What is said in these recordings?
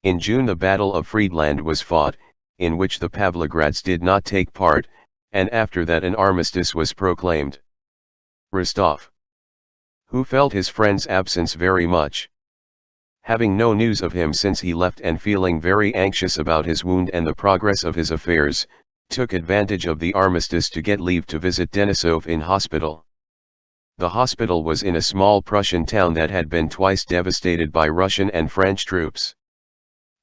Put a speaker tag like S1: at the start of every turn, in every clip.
S1: In June the Battle of Friedland was fought, in which the Pavlograds did not take part, and after that an armistice was proclaimed. Rostov, who felt his friend's absence very much, having no news of him since he left and feeling very anxious about his wound and the progress of his affairs, took advantage of the armistice to get leave to visit Denisov in hospital. The hospital was in a small Prussian town that had been twice devastated by Russian and French troops.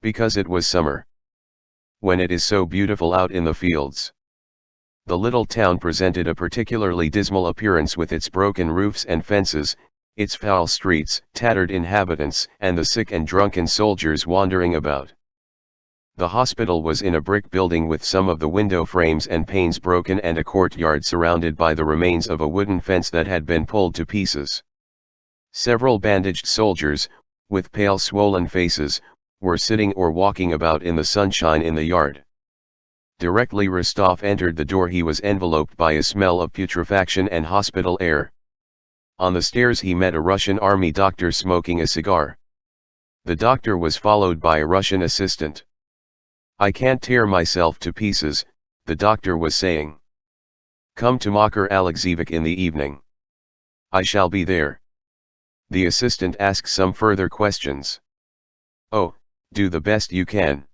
S1: Because it was summer, when it is so beautiful out in the fields, the little town presented a particularly dismal appearance with its broken roofs and fences, its foul streets, tattered inhabitants, and the sick and drunken soldiers wandering about. The hospital was in a brick building with some of the window frames and panes broken and a courtyard surrounded by the remains of a wooden fence that had been pulled to pieces. Several bandaged soldiers, with pale swollen faces, were sitting or walking about in the sunshine in the yard. Directly Rostov entered the door he was enveloped by a smell of putrefaction and hospital air. On the stairs he met a Russian army doctor smoking a cigar. The doctor was followed by a Russian assistant. "I can't tear myself to pieces," the doctor was saying. "Come to Makar Alexeyevich in the evening." "I shall be there." The assistant asked some further questions. "Oh, do the best you can.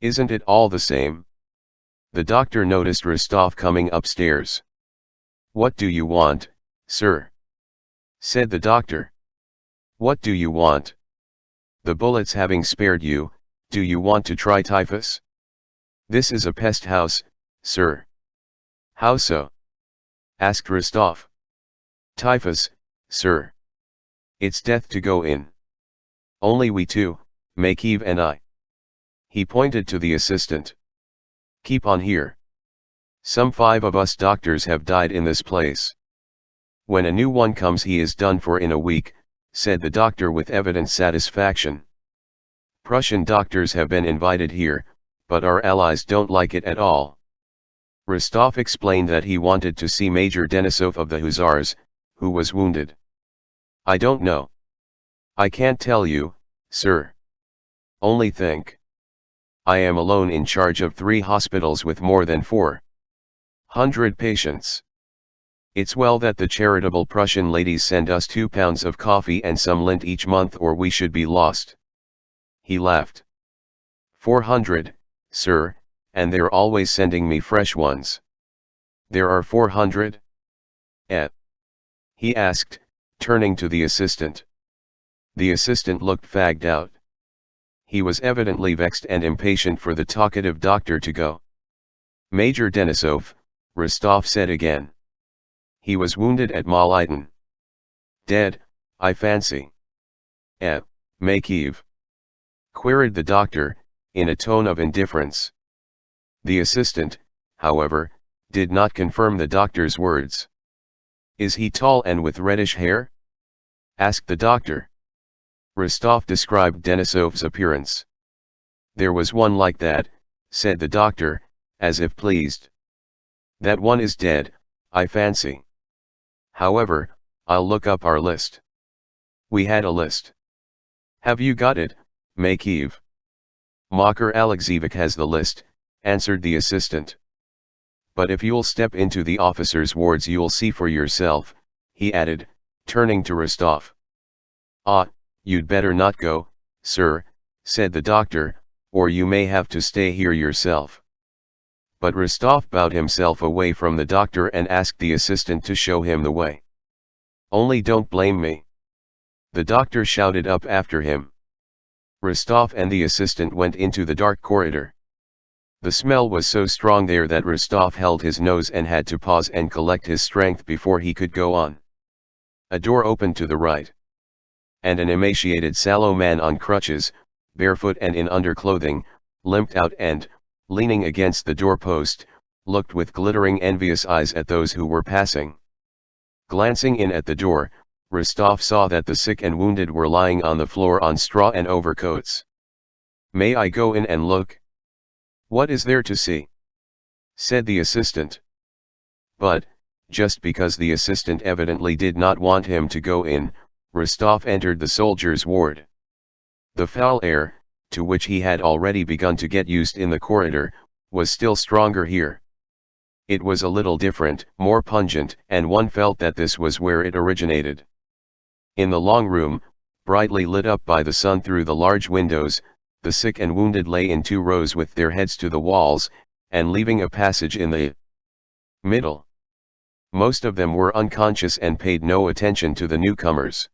S1: Isn't it all the same?" The doctor noticed Rostov coming upstairs. "What do you want, sir?" said the doctor. "What do you want? The bullets having spared you, do you want to try typhus? This is a pest house, sir." "How so?" asked Rostov. "Typhus, sir. It's death to go in. Only we two, Makeev and I." He pointed to the assistant. "Keep on here. Some 5 of us doctors have died in this place. When a new one comes he is done for in a week," said the doctor with evident satisfaction. "Prussian doctors have been invited here, but our allies don't like it at all." Rostov explained that he wanted to see Major Denisov of the Hussars, who was wounded. "I don't know. I can't tell you, sir. Only think. I am alone in charge of 3 hospitals with more than 400 patients. It's well that the charitable Prussian ladies send us 2 pounds of coffee and some lint each month or we should be lost." He laughed. 400, sir, and they're always sending me fresh ones." "There are 400? Eh?" he asked, turning to the assistant. The assistant looked fagged out. He was evidently vexed and impatient for the talkative doctor to go. "Major Denisov," Rostov said again. "He was wounded at Malitan." "Dead, I fancy." "Eh, Makeev?" queried the doctor, in a tone of indifference. The assistant, however, did not confirm the doctor's words. "Is he tall and with reddish hair?" asked the doctor. Rostov described Denisov's appearance. "There was one like that," said the doctor, as if pleased. "That one is dead, I fancy. However, I'll look up our list." "We had a list." "Have you got it, Makeev?" "Makar Alexeyevich has the list," answered the assistant. "But if you'll step into the officers' wards you'll see for yourself," he added, turning to Rostov. "Ah, you'd better not go, sir," said the doctor, "or you may have to stay here yourself." But Rostov bowed himself away from the doctor and asked the assistant to show him the way. "Only don't blame me," the doctor shouted up after him. Rostov and the assistant went into the dark corridor. The smell was so strong there that Rostov held his nose and had to pause and collect his strength before he could go on. A door opened to the right. And an emaciated sallow man on crutches, barefoot and in underclothing, limped out and, leaning against the doorpost, looked with glittering envious eyes at those who were passing. Glancing in at the door, Rostov saw that the sick and wounded were lying on the floor on straw and overcoats. "May I go in and look?" "What is there to see?" said the assistant. But, just because the assistant evidently did not want him to go in, Rostov entered the soldiers' ward. The foul air, to which he had already begun to get used in the corridor, was still stronger here. It was a little different, more pungent, and one felt that this was where it originated. In the long room, brightly lit up by the sun through the large windows, the sick and wounded lay in 2 rows with their heads to the walls, and leaving a passage in the middle. Most of them were unconscious and paid no attention to the newcomers.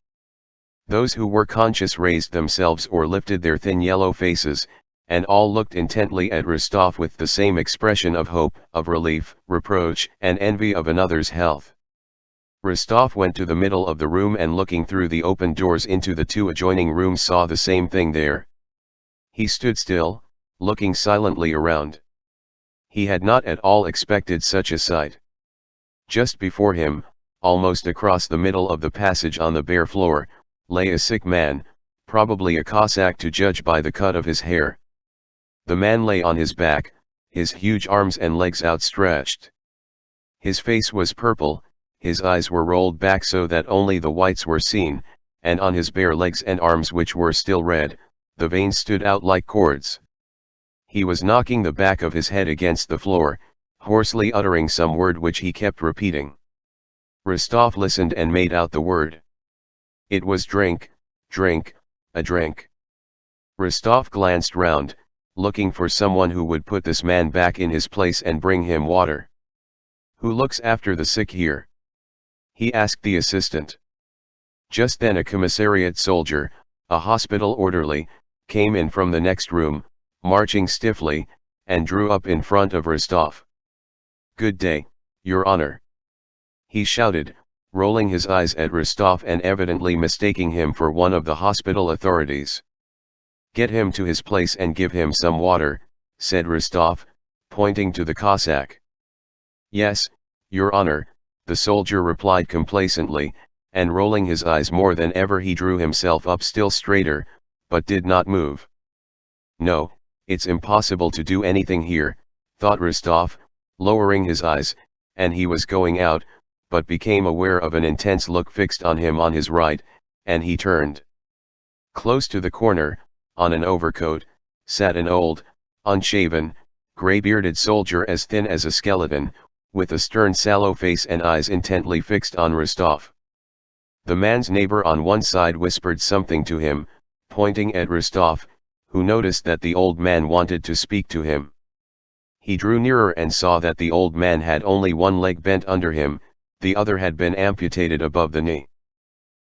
S1: Those who were conscious raised themselves or lifted their thin yellow faces, and all looked intently at Rostov with the same expression of hope, of relief, reproach, and envy of another's health. Rostov went to the middle of the room and looking through the open doors into the 2 adjoining rooms saw the same thing there. He stood still, looking silently around. He had not at all expected such a sight. Just before him, almost across the middle of the passage on the bare floor, lay a sick man, probably a Cossack to judge by the cut of his hair. The man lay on his back, his huge arms and legs outstretched. His face was purple, his eyes were rolled back so that only the whites were seen, and on his bare legs and arms which were still red, the veins stood out like cords. He was knocking the back of his head against the floor, hoarsely uttering some word which he kept repeating. Rostov listened and made out the word. It was drink, drink, a drink. Rostov glanced round, looking for someone who would put this man back in his place and bring him water. "Who looks after the sick here?" he asked the assistant. Just then a commissariat soldier, a hospital orderly, came in from the next room, marching stiffly, and drew up in front of Rostov. "Good day, Your Honor," he shouted, rolling his eyes at Rostov and evidently mistaking him for one of the hospital authorities. "Get him to his place and give him some water," said Rostov, pointing to the Cossack. "Yes, Your Honor," the soldier replied complacently, and rolling his eyes more than ever he drew himself up still straighter, but did not move. "No, it's impossible to do anything here," thought Rostov, lowering his eyes, and he was going out, but became aware of an intense look fixed on him on his right, and he turned. Close to the corner, on an overcoat, sat an old, unshaven, grey-bearded soldier as thin as a skeleton, with a stern sallow face and eyes intently fixed on Rostov. The man's neighbor on one side whispered something to him, pointing at Rostov, who noticed that the old man wanted to speak to him. He drew nearer and saw that the old man had only one leg bent under him, the other had been amputated above the knee.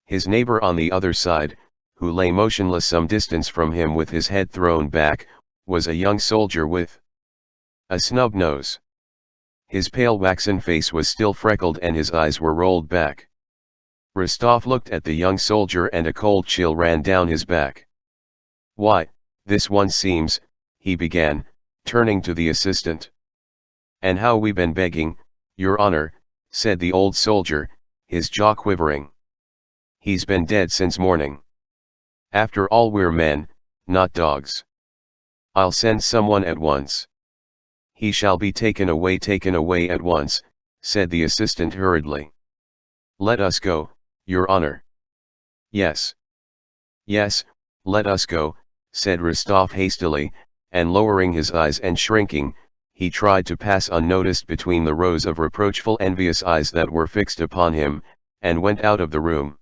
S1: His neighbor on the other side, who lay motionless some distance from him with his head thrown back, was a young soldier with a snub nose. His pale waxen face was still freckled and his eyes were rolled back. Rostov looked at the young soldier and a cold chill ran down his back. "Why, this one seems," he began, turning to the assistant. "And how we been begging, Your Honor," said the old soldier, his jaw quivering. "He's been dead since morning. After all we're men, not dogs. I'll send someone at once." "He shall be taken away at once," said the assistant hurriedly. "Let us go, Your Honor." "Yes. Yes, let us go," said Rostov hastily, and lowering his eyes and shrinking, he tried to pass unnoticed between the rows of reproachful envious eyes that were fixed upon him, and went out of the room.